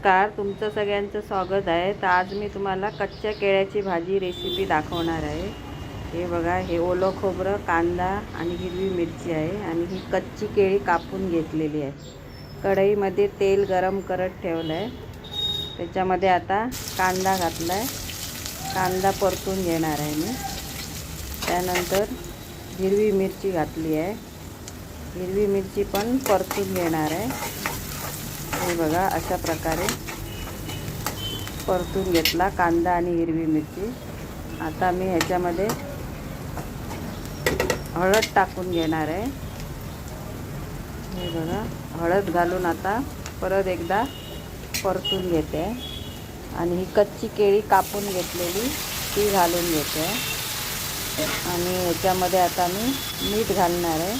नमस्कार, तुमचं सगळ्यांचं स्वागत आहे। तर आज मी तुम्हाला कच्च्या केळ्याची भाजी रेसिपी दाखवणार आहे। हे बघा, हे ओलं खोबरं, कांदा आणि हिरवी मिरची आहे आणि ही कच्ची केळी कापून घेतलेली आहे। कढईमध्ये तेल गरम करत ठेवलं आहे, त्याच्यामध्ये आता कांदा घातला आहे। कांदा परतून घेणार आहे मी। त्यानंतर हिरवी मिरची घातली आहे, हिरवी मिरची पण परतून घेणार आहे। हे बघा, अशा प्रकारे परतून घेतला कांदा आणि हिरवी मिरची। आता मी ह्याच्यामध्ये हळद टाकून घेणार आहे। हे बघा, हळद घालून आता परत एकदा परतून घेते आणि ही कच्ची केळी कापून घेतलेली ती घालून घेते आणि ह्याच्यामध्ये आता मी मीठ घालणार आहे।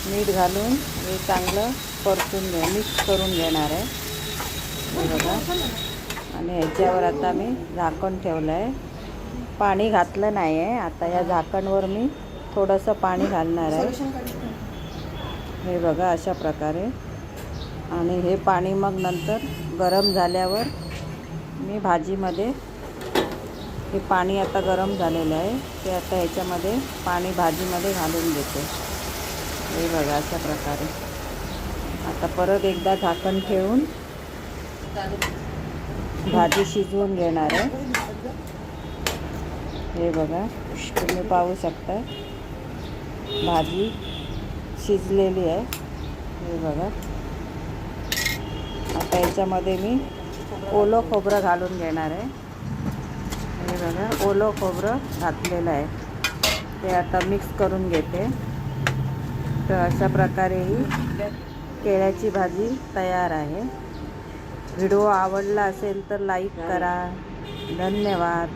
मीठ घालून हे चांगलं परतून मिक्स करून घेणार आहे। हे बघा, आणि ह्याच्यावर आता मी झाकण ठेवलं आहे, पाणी घातलं नाही आहे। आता या झाकणवर मी थोडंसं पाणी घालणार आहे। हे बघा, अशा प्रकारे। आणि हे पाणी मग नंतर गरम झाल्यावर मी भाजीमध्ये, हे पाणी आता गरम झालेलं आहे, ते आता ह्याच्यामध्ये पाणी भाजीमध्ये घालून देते। हे बघा, अशा प्रकारे। आता परत एकदा झाकण ठेवून भाजी शिजवून घेणार आहे। हे बघा, तुम्ही पाहू शकता भाजी शिजलेली आहे। हे बघा, आता याच्यामध्ये मी ओलं खोबरं घालून घेणार आहे। हे बघा, ओलं खोबरं घातलेलं आहे, ते आता मिक्स करून घेते। तर अशा प्रकारे ही केळ्याची भाजी तयार आहे। व्हिडिओ आवडला असेल तर लाईक करा। धन्यवाद।